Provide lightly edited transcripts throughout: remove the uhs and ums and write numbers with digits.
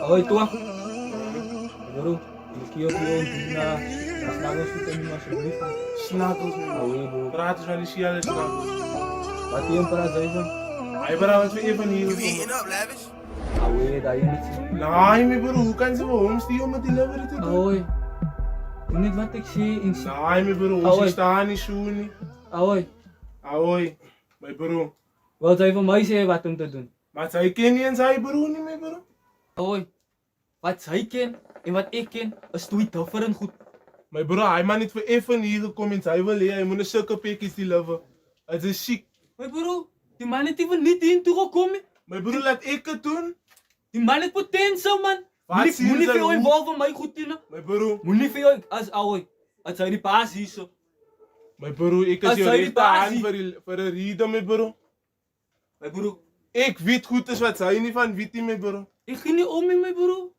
Ahoy, tua. Bro, kiyo na snuggles kita ni alsjeblieft. Snuggles, man. Ahoy, bro. Praat eens van die Ciala Snuggles. Wat yung para sa even? Hij bro, wat even hier gekomen. Ahoy, tayo niet. Nee, mijn bro, hoe kan ze voor homes die om het delivery te doen? Ahoy. Niet wat ik zie in Nee, mijn bro, Ahoy. ze staan niet zo niet. Ahoy. Ahoy, mijn bro. Wat zou je van mij zeggen wat om te doen? Maar zij ken niet en zij bro niet, mijn bro. Ahoy. Wat zij ken en wat ik ken, is twee different goed. Mijn bro, hij maar niet voor even hier gekomen. Hij wil leren, hij moet een zulke pikjes die loven. Het is chic. Maar bro, die man heeft even niet in toegekomen. Mijn bro, laat ik het doen. Die man heeft potentieel, man. Wat zien Moet niet ze veel hoe? involven van mij goed in. Mijn bro, Moet niet veel als Ahoy. Als hij die paas hier zo. mijn bro, ik Als is je zij die recht aan basis- voor een reden, mijn bro. Maar bro, Ik weet goed is wat zij niet van weet, mijn bro. ik ging niet om met mijn bro.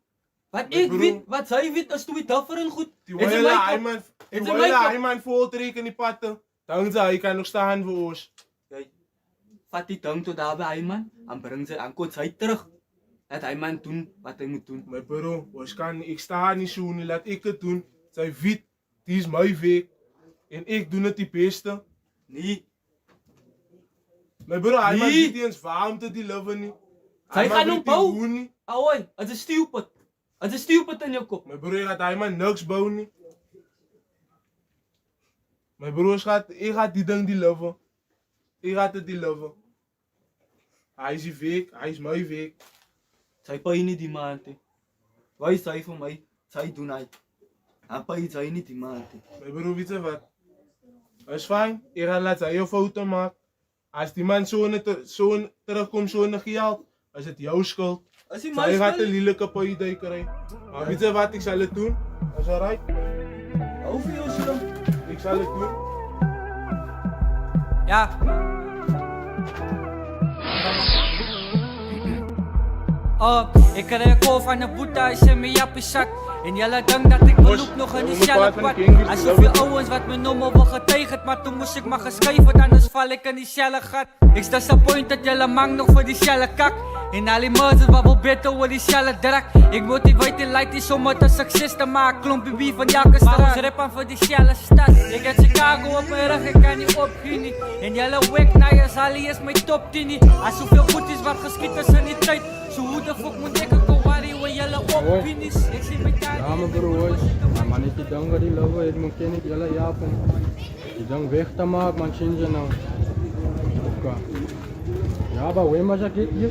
Wat Maar ik bro- weet, wat zij weet, is twee different goed. Die Het is willen mijn hij kop. man, Het die is willen mijn kop. hij man voltrekken die patten. Dan zei hij kan nog staan voor ons. Kijk, vat die tang tot daar bij hij man. En breng ze aan kort zij terug. Laat hij man doen wat hij moet doen. Mijn bro, ons kan, ik sta niet zo, niet, laat ik het doen. Zij weet, die is mijn week. En ik doe het die beste. Nee, Mijn bro, hij man Nee. weet niet eens waarom te die leven niet. zij Hij man gaan weet nog die bouwen. hoe niet. Ahoy, het is stupid. Het is stupid in je kop. Mijn broer gaat hij man niks bouwen niet. Mijn broer gaat, ik ga die ding die leven. Ik ga het die leven. Hij is die week, hij is mijn week. Zij pay niet die maand. Wij zij voor mij, zij doen hij. En pay zij niet die maand. Mijn broer, weet je wat? Dat is fijn. Ik ga laten je foto maken. Als die man zo terugkomt, zo'n geld, is het jouw schuld. Als hij Zij mij gaat een spelen, lelijke paai krijgen. Maar weet je wat? Ik zal het doen. Dat is alright. hoeveel is dan? Ik zal het doen. Ja. Oh, ik kreeg call van de boete als je me jappie zak. En jelle dank dat ik beloop nog in diezelfde pad. Alsof je ouwens wat me noemen wel getegend. Maar toen moest ik maar geschreven, anders val ik in diezelfde gat. Ik sta disappointed, jelle mang nog voor diezelfde kak. En al die mensen wat wel beter voor diezelfde drak. Ik motiveer die light is om het een succes te maken. Klompje wie van elke straat. Maar ons rappen voor diezelfde stad. Ik heb Chicago op mijn rug, ik kan niet opgenieten. En jelle wek naar je Sally is mijn top 10. Als zoveel goed is wat geschiet is in die tijd. Zo hoe de fuck moet ik ook worry waar jelle opinies. Ik zie mijn tijd. Ja, mijn broers, maar niet die dang die lopen, het moet je niet jullie japen. Die dang weg te maken, man, zien ze nou. Oké. Ja, maar hoe maar zeg ik hier?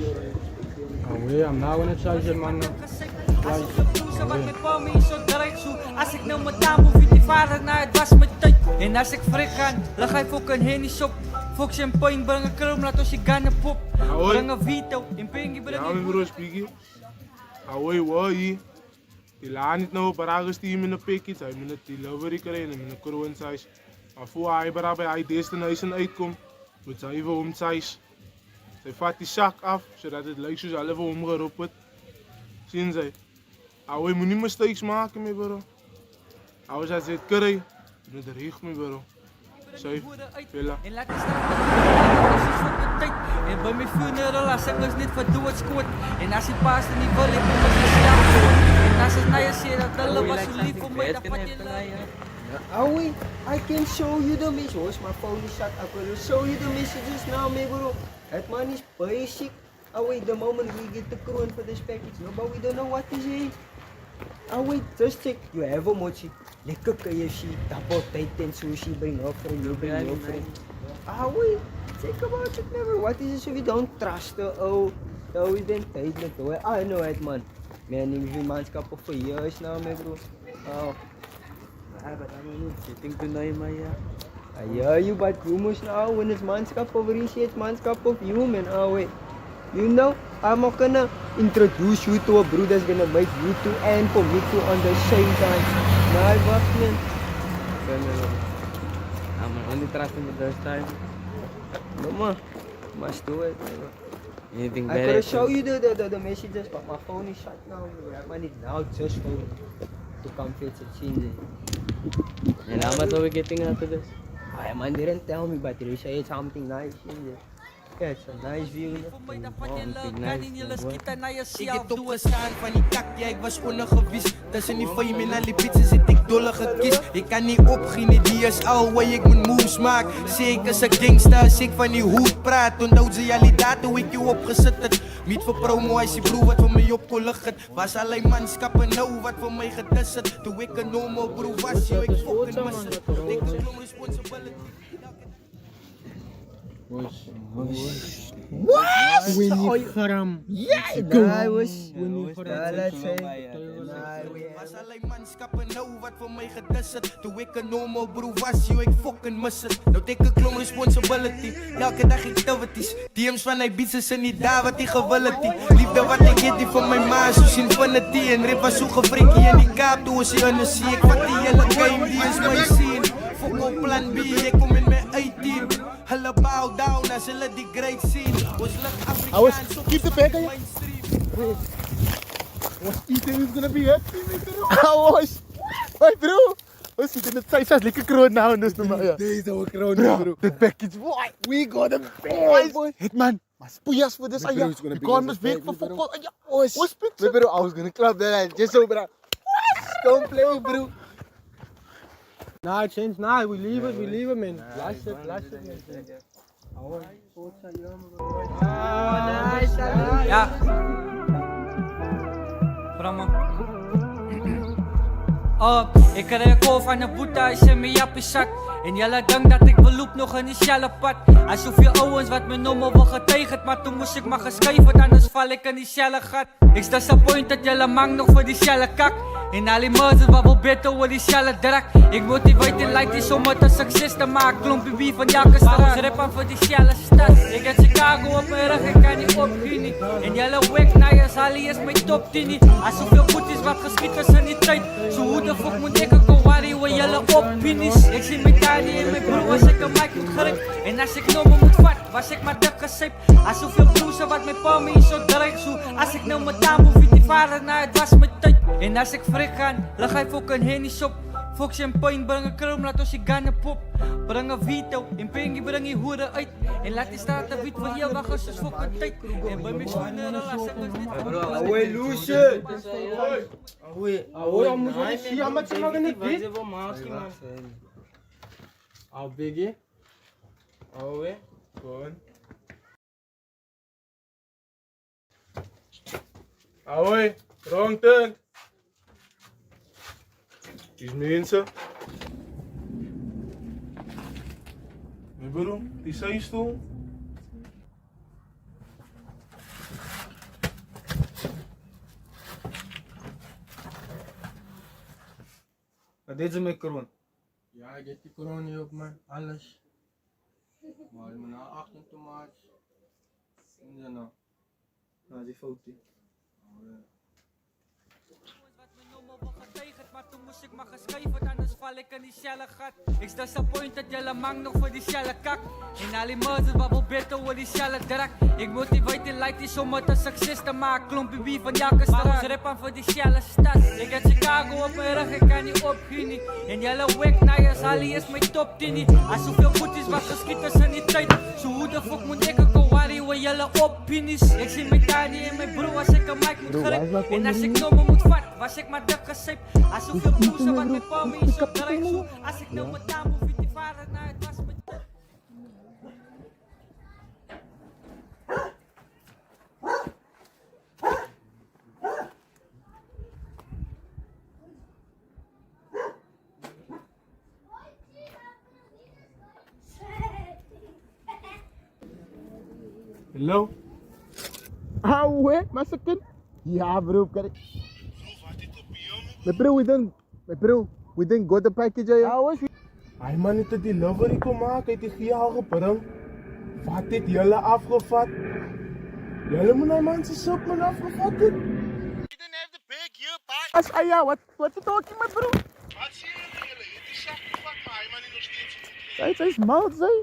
Oh, I'm now in het seizoen, man. Als ik de blouse wat met palmen in zo draait zo. Als ik nou mijn dame hoef je die vader naar het was mijn tijd. En als ik frik ga, dan ga ik ook een henny shop. Fok champagne, breng een krum, laat ons je gannen pop. hoi. Breng een vito, in pingy breng Ja, ik mijn broer, Spiekie. Hoi, hoi. Die laat niet nou paragus team in de pikjes. Hij moet het delivery krijgen in een kroon size. Maar voor hij bij hij deze huis uitkomt, moet hij even om size. Zij vat die zak af, zodat het lijkt zoals al even omgeroepen. Zien zij. Hoi, moet niet mistakes maken, mijn bro. Hoi, als je het krijgt, doe het recht, mijn bro. Zij, villa. En laat eens staan. En bij mijn funeral, als ik dus niet voor doe het scoort. En als je paas er niet wil, ik moet het geslapen. En als het naar je zit, dat alle was zo lief voor mij, dat wat je laat. Aoi, I can show you the messages. My phone is shut up. I will show you the messages now, me bro. That man is basic. Aoi, the moment we get the crown for this package, no, but we don't know what to say. Aoi, just check. You have a mochi. Lekker KFC, double titan sushi. Bring your friend, you bring your friend. Aoi, think about it never. What is it if you don't trust the we been tight like I know it, man. Man, ik heb manskap for years now, me bro. Oh. Sitting tonight, Maya. I hear you, but you must know when it's manskap of research, manskap of human. Oh wait, you know, I'm not gonna introduce you to a bro that's gonna make you two and for me to on the same time. My wacht man. I'm only trusting the first time. No man, must do it. Anything I could show you the messages, but my phone is shut now. I need now just for you to come fetch it. And how much are we getting out of this? I man didn't tell me, but they said something nice. Ja, it's a nice view. Voor mij dat van je leuk, kan niet jullie schieten naar Ik jezelf. het opgestaan van die kak, ja ik was ondergewies. Tussen die fame en al die bitches zit ik dolle gekies. Ik kan niet opginnen, die is al waar ik mijn moves maak. Zeker als ik gangsta, als ik van die hoed praat. Onthoud ze jullie data hoe ik je opgezet het. Niet voor promo als je broer wat voor mij opgelucht het. Was alleen manskappen nou wat voor mij gedist het. Toen ik een normal broer was, yo ik fucking mis het. Ik klom responsibility. Nah, was let's say. Was alleen manskappen nou wat voor mij gedist het. Toen ik een normal broer was, yo ik fucking mis het. Nou ik een klom responsibility. Elke dag activities. DM's van hij beats is er niet daar wat hij gewillig die. Liefde wat ik get die van mijn ma, zoals infinity. En rip was zo gefrikkie in die kaap, toen was hij onder zie. Ik vat die hele game, die is mijn scene. Fuck op plan B, ik kom in mijn 18. Hulle bow down as hulle die great scene. Was lucht Afrikaans op keep the back on you. mainstream. Was Ethan is gonna be happy met de was. Hey bro. We zitten in het zij lekker kroon nou dus nog maar ja. Deze oude kroon, bro. The package, boy. We got a bag, boy. Hitman. Maar spoejas voor this, My bro ayah. is gonna You be can't on miss the big bag, for my bro. football, ayah. What's Wait, bro, I was gonna clap that line. Just so, bro. Don't play, bro. Nah, change, nah, we leave it, man. Last it, man. Ja. Bramma. Oh, ik krijg een call van de boete als je mijn jappie zak. En jullie denken dat ik beloop nog in diezelfde pad. Alsof je ouwens wat me noemen wel getegend. Maar toen moest ik maar geschreven, anders val ik in diezelfde gat. Ik sta disappointed dat jullie mang nog voor diezelfde kak. En al die moeders wat wel beter voor diezelfde drak. Ik motiveer die light om het een succes te maken. Klompje wie van elke straat. Maar rippen voor diezelfde stad. Ik heb Chicago op mijn rug, ik kan niet opgien. En jullie wek naar je Sally is mijn top 10. Als zoveel goed is wat geschiet is in die tijd. Zo hoe de fuck moet ik een worry waar jullie opinies. Ik zie mijn Dani en mijn broer als ik een mic moet grip. En als ik nou me moet vat, was ik maar dik gezeep. Als zoveel broers wat mijn pa me zo dreigt. Zo als ik nou mijn taam hoef die vader naar het was mijn tijd. En als ik frik ga, leg hij ook een hennies op. Fok champagne, breng een krum, laat ons je gannen pop. Breng een vito, en pengie breng je hoeden uit. En laat die staat wit voor heel wacht als fok een tijd. En bij mijn schoenen relaas en dus niet. Away, Lucian. Ahoy, moet je zien, ja, maar je mag niet dit. How big, Ahoy. Gewoon. Ahoy. Wrong turn. Die mensen. Mijn broer, die zijstoel. Wat deed ze met kroon? Ja, ik heb die corona op, man. Alles. Maar ik moet naar achter tomaat. En dan nou. Nou, die foto. Maar toen moest ik maar geschreven, anders val ik in diezelfde gat. Ik sta disappointed, jullie mang nog voor diezelfde kak. En al die moeders wat wel beter voor diezelfde drak. Ik motiveer die light om het een succes te maken. Klompje wie van elke straat. Maar ons rippen voor diezelfde stad. Ik heb Chicago op mijn rug, ik kan niet opgien. En jullie wek naar je Sally is mijn top 10. Als zoveel goed is wat geschiet is in die tijd. Zo hoe de fuck moet ik een worry waar jullie opinies. Ik zie mijn Dani en mijn broer als ik een mic moet grip. En als ik nou me moet vat, was ik maar dik gezeep. Als zoveel broers wat mijn pa me zo dreigt. Zo als ik nou mijn taam hoef die vader naar het was mijn tijd. Hello? Ahoy, masakin. Yeah, bro, kan ik. We didn't got the package, ayah. Hij man het die delivery kon maken, het die via al gebring. Wat dit jullie afgevat? Jullie moet nou mensen soep man afgevat het. You didn't have the bag here, bye. As ayah, wat het ook iemand, bro? Wat zie je jullie? Het is zak gevat, maar hij man is nog steeds. Zij is mout, zij.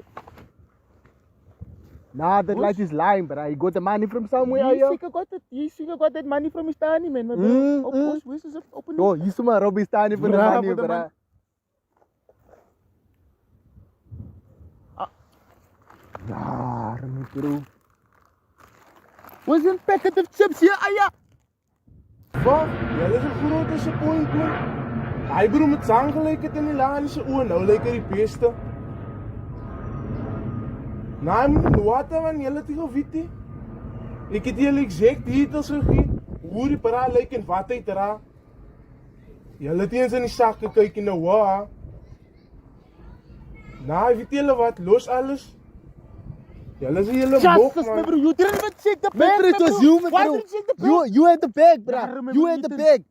Nah, that light is lying, bro. You got the money from somewhere, ayah. You got that money from Istani, man, bro. Open. Oh, you suma rob Istani for the money, bro. Raar, my bro. Was een packet of chips hier, aya? Wat? Julle is 'n groot disappointment. Hy bro met sang gelyk het in die laan se oë, nou lyk hy die beste. Nee man, wat man, julle het nie geweet nie. Ek het julle exact details gegee, hoe die para lyk en wat hy dra. Julle het eens in die sak gekyk en nou waar. Nee, weet julle wat, los alles. Julle is julle mok Justice, my man. bro. You didn't even check the bag, Man, bro, it was you, my Why bro. didn't you check the bag? You had the bag, Ja, bro. remember You we had the didn't- bag.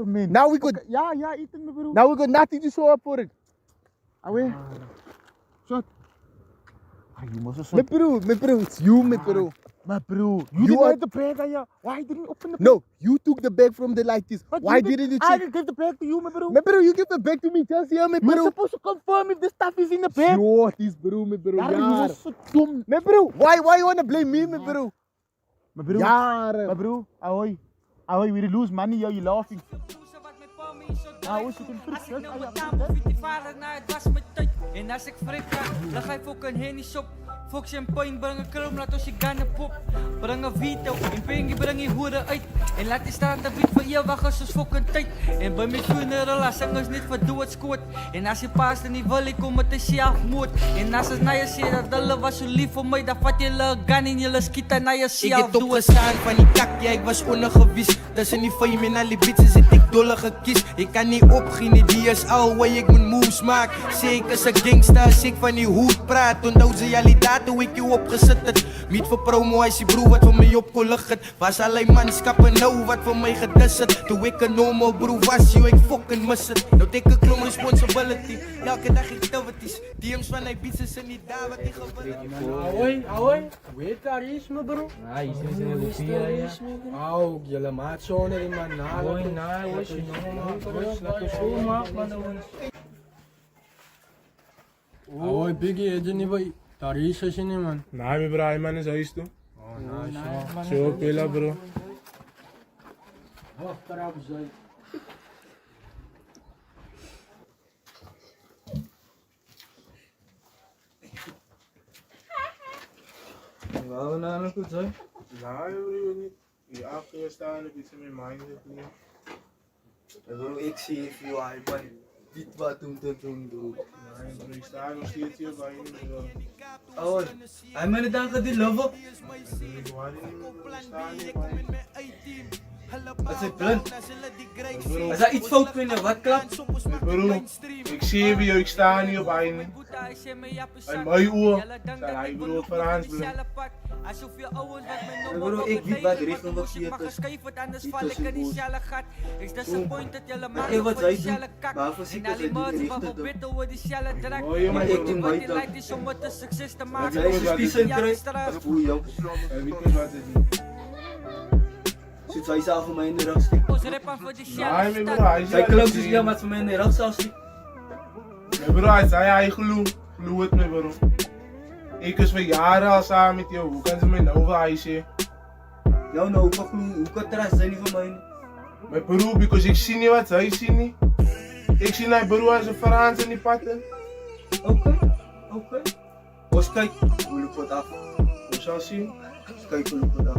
Man. Now we got, Ja, Ethan, my bro. now we got nothing to show up for it. Away. Shot. You must have My bro, it's you, my bro. My bro, you You didn't are- have the bag, aya. Why didn't you open the bag? No, you took the bag from the like this. But Why you didn't you I check? gave the bag to you, my bro. My bro, you give the bag to me just here, my You're bro. supposed to confirm if the stuff is in the bag. Yo, this bro, my bro. Ja, you Yaar. was so dom. My bro, why you wanna blame me, my bro? My bro, Yaar. my bro, ahoy. Ahoy, we lose money, yo, you laughing. Nou, hoe zit het terug? Als ik nou mijn taal moet die vader naar het was mijn tijd. En als ik frik ga, dan ga ik ook een henny shop. Fok champagne, breng een krum, laat ons je gannen pop. Breng een vito, en pengie breng je hoeren uit. En laat die staan, dat biedt voor eeuwig als ons fok een tijd. En bij mijn funeral, als zangers niet voor dood scoort. En als je paast en niet wil, ik kom met de zelfmoord. En als het naar je zegt dat alle was zo lief voor mij, dan vat je le gun en je schieten naar Ik jezelf. het opgestaan van die kak, ja ik was ondergewies. Tussen die fame en al die bitches het ik dolle gekies. Ik kan niet opgieten, die is al waar ik mijn moves maak. Zeker als een gangster, als ik van die hoed praat. Onthou ze jullie data hoe ik je opgezet het. Niet voor promo, als die broer wat voor mij opgelucht het. Was alleen manschappen nou wat voor mij gedist het. Toen ik een normal broer was, joh ik fucking mis het. Nou denk ik klom responsibility. Elke dag activities. DM's van die bitches en niet daar wat die gebeurt. Ahoy. Weet daar is, my bro. Ah, hier is een kopie, Au, jullie maat zo in man. Hoi, nee, was je Laat ons zo maken, man. Ahoy, Biggie, het is niet bij. Daar is het niet, man. Nee, my bro, hy man is huis toe. Oh, nice. So, pela bro. Wacht, daar zijn. Waarom nou nog goed zijn? Nee, bro, niet. Die afgestaan heb iets in mijn mind gekleed. Bro, ik zie even jou, hij man. Dit wat doen. Nee, bro, ik sta nog steeds hier bij je, bro. Oh, hij man dan gaat die loven. Ik sta hier bij je. Dat is blind. Als hij iets fout vindt, wat klapt? Bro, ik zie bij jou, ik sta niet op einde. En mijn oor, zijn hij bro Frans blind. Bro, ik weet wat de richting wat je hebt. Ik wat zij doen, waarvoor zie ik dat zij die richting doen? Maar ik doe mij toch. Dat zij justitie krijgt, dat is voor jou. En weet niet wat het is. Zit zij zelf voor mij in de rug stikken. Nee, mijn bro, hij Zij is klopt dus ja, maar voor mij in de rug zelf stikken. Mijn bro, hij zei hij gloe het me bro. Ik is voor jaren al samen met jou, hoe kan ze mij nou verhuizen? Jou nou, hoe kan het eruit zijn niet van mij? Mijn bro, because ik zie niet wat zij zien niet. Ik zie mijn bro als een Frans in die patten. Oké. Ons kijk, hoe loopt het af? Hoe zal zien? Kijk hoe loopt het af.